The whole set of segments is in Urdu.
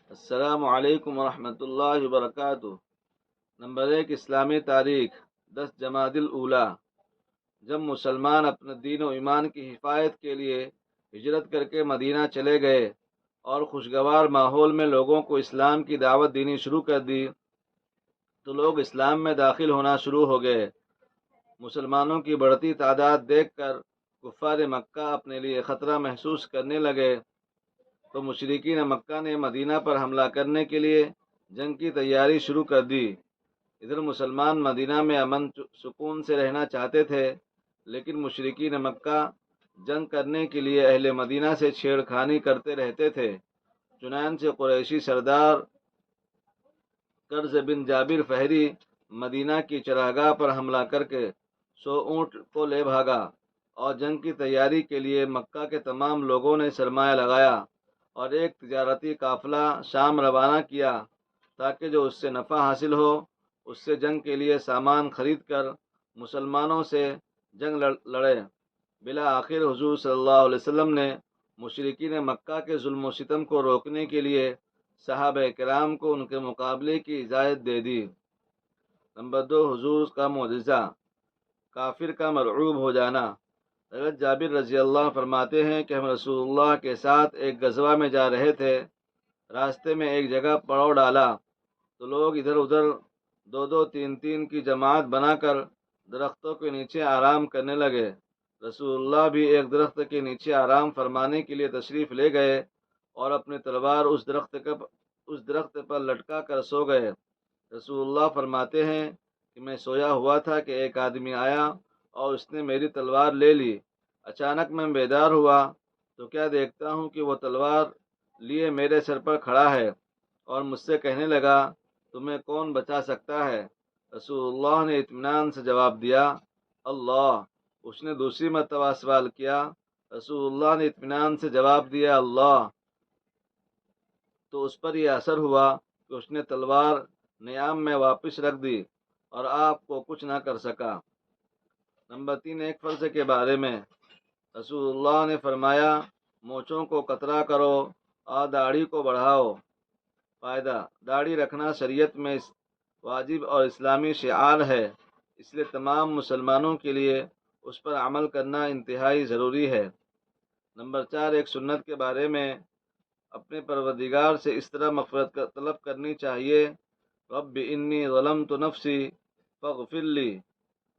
السلام علیکم ورحمۃ اللہ وبرکاتہ۔ نمبر 1، اسلامی تاریخ 10 جمادی الاولیٰ۔ جب مسلمان اپنے دین و ایمان کی حفاظت کے لیے ہجرت کر کے مدینہ چلے گئے اور خوشگوار ماحول میں لوگوں کو اسلام کی دعوت دینی شروع کر دی تو لوگ اسلام میں داخل ہونا شروع ہو گئے۔ مسلمانوں کی بڑھتی تعداد دیکھ کر کفار مکہ اپنے لیے خطرہ محسوس کرنے لگے تو مشرکین مکہ نے مدینہ پر حملہ کرنے کے لیے جنگ کی تیاری شروع کر دی۔ ادھر مسلمان مدینہ میں امن سکون سے رہنا چاہتے تھے، لیکن مشرکین مکہ جنگ کرنے کے لیے اہل مدینہ سے چھیڑ خانی کرتے رہتے تھے۔ چنانچہ قریشی سردار قرظ بن جابر فہری مدینہ کی چراگاہ پر حملہ کر کے 100 اونٹ کو لے بھاگا اور جنگ کی تیاری کے لیے مکہ کے تمام لوگوں نے سرمایہ لگایا اور ایک تجارتی قافلہ شام روانہ کیا تاکہ جو اس سے نفع حاصل ہو اس سے جنگ کے لیے سامان خرید کر مسلمانوں سے جنگ لڑے۔ بالآخر حضور صلی اللہ علیہ وسلم نے مشرکین مکہ کے ظلم و ستم کو روکنے کے لیے صحابہ کرام کو ان کے مقابلے کی اجازت دے دی۔ نمبر 2، حضور کا معجزہ، کافر کا مرعوب ہو جانا۔ حضرت جابر رضی اللہ فرماتے ہیں کہ ہم رسول اللہ کے ساتھ ایک غزوہ میں جا رہے تھے۔ راستے میں ایک جگہ پڑاؤ ڈالا تو لوگ ادھر ادھر 2-2 3-3 کی جماعت بنا کر درختوں کے نیچے آرام کرنے لگے۔ رسول اللہ بھی ایک درخت کے نیچے آرام فرمانے کے لیے تشریف لے گئے اور اپنی تلوار اس درخت پر لٹکا کر سو گئے۔ رسول اللہ فرماتے ہیں کہ میں سویا ہوا تھا کہ ایک آدمی آیا اور اس نے میری تلوار لے لی۔ اچانک میں بیدار ہوا تو کیا دیکھتا ہوں کہ وہ تلوار لیے میرے سر پر کھڑا ہے اور مجھ سے کہنے لگا، تمہیں کون بچا سکتا ہے؟ رسول اللہ نے اطمینان سے جواب دیا، اللہ۔ اس نے دوسری مرتبہ سوال کیا، رسول اللہ نے اطمینان سے جواب دیا، اللہ۔ تو اس پر یہ اثر ہوا کہ اس نے تلوار نیام میں واپس رکھ دی اور آپ کو کچھ نہ کر سکا۔ نمبر 3، ایک فرض کے بارے میں۔ رسول اللہ نے فرمایا، مونچھوں کو قطرہ کرو اور داڑھی کو بڑھاؤ۔ فائدہ، داڑھی رکھنا شریعت میں واجب اور اسلامی شعار ہے، اس لیے تمام مسلمانوں کے لیے اس پر عمل کرنا انتہائی ضروری ہے۔ نمبر 4، ایک سنت کے بارے میں۔ اپنے پروردگار سے اس طرح مغفرت طلب کرنی چاہیے، رب انی ظلمت نفسی فاغفر لی،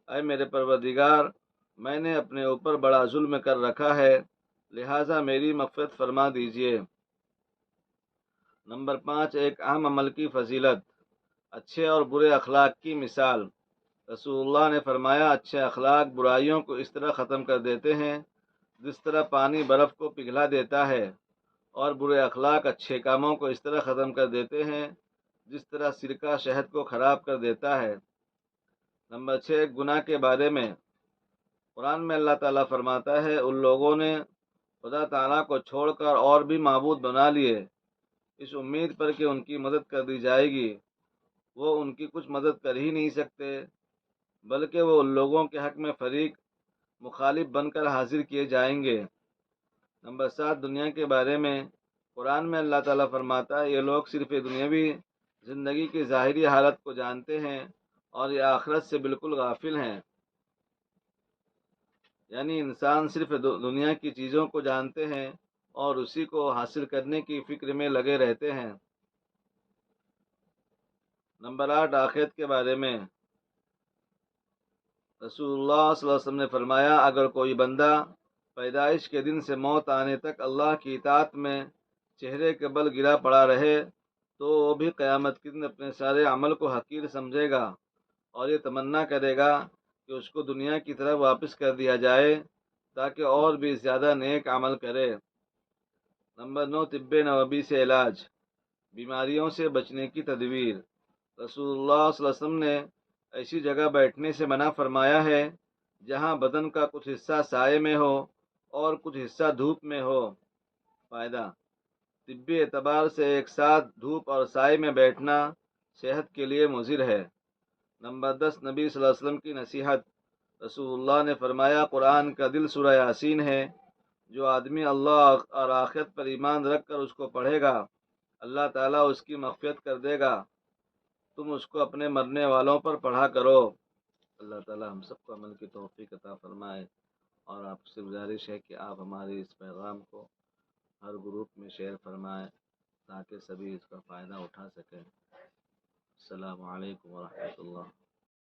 اے میرے پروردگار، میں نے اپنے اوپر بڑا ظلم کر رکھا ہے، لہٰذا میری مغفرت فرما دیجیے۔ نمبر 5، ایک اہم عمل کی فضیلت، اچھے اور برے اخلاق کی مثال۔ رسول اللہ نے فرمایا، اچھے اخلاق برائیوں کو اس طرح ختم کر دیتے ہیں جس طرح پانی برف کو پگھلا دیتا ہے، اور برے اخلاق اچھے کاموں کو اس طرح ختم کر دیتے ہیں جس طرح سرکہ شہد کو خراب کر دیتا ہے۔ نمبر 6، گناہ کے بارے میں۔ قرآن میں اللہ تعالیٰ فرماتا ہے، ان لوگوں نے خدا تعالیٰ کو چھوڑ کر اور بھی معبود بنا لیے، اس امید پر کہ ان کی مدد کر دی جائے گی، وہ ان کی کچھ مدد کر ہی نہیں سکتے، بلکہ وہ ان لوگوں کے حق میں فریق مخالف بن کر حاضر کیے جائیں گے۔ نمبر 7، دنیا کے بارے میں۔ قرآن میں اللہ تعالیٰ فرماتا ہے، یہ لوگ صرف دنیاوی زندگی کی ظاہری حالت کو جانتے ہیں اور یہ آخرت سے بالکل غافل ہیں۔ یعنی انسان صرف دنیا کی چیزوں کو جانتے ہیں اور اسی کو حاصل کرنے کی فکر میں لگے رہتے ہیں۔ نمبر 8، آخرت کے بارے میں۔ رسول اللہ صلی اللہ علیہ وسلم نے فرمایا، اگر کوئی بندہ پیدائش کے دن سے موت آنے تک اللہ کی اطاعت میں چہرے کے بل گرا پڑا رہے تو وہ بھی قیامت کے دن اپنے سارے عمل کو حقیر سمجھے گا اور یہ تمنا کرے گا کہ اس کو دنیا کی طرف واپس کر دیا جائے تاکہ اور بھی زیادہ نیک عمل کرے۔ نمبر 9، طب نبوی سے علاج، بیماریوں سے بچنے کی تدبیر۔ رسول اللہ صلی اللہ علیہ وسلم نے ایسی جگہ بیٹھنے سے منع فرمایا ہے جہاں بدن کا کچھ حصہ سائے میں ہو اور کچھ حصہ دھوپ میں ہو۔ فائدہ، طبی اعتبار سے ایک ساتھ دھوپ اور سائے میں بیٹھنا صحت کے لیے مضر ہے۔ نمبر 10، نبی صلی اللہ علیہ وسلم کی نصیحت۔ رسول اللہ نے فرمایا، قرآن کا دل سورہ یاسین ہے، جو آدمی اللہ اور آخرت پر ایمان رکھ کر اس کو پڑھے گا اللہ تعالیٰ اس کی مغفرت کر دے گا۔ تم اس کو اپنے مرنے والوں پر پڑھا کرو۔ اللہ تعالیٰ ہم سب کو عمل کی توفیق عطا فرمائے، اور آپ سے گزارش ہے کہ آپ ہماری اس پیغام کو ہر گروپ میں شیئر فرمائیں تاکہ سبھی اس کا فائدہ اٹھا سکیں۔ السلام علیکم ورحمۃ اللہ۔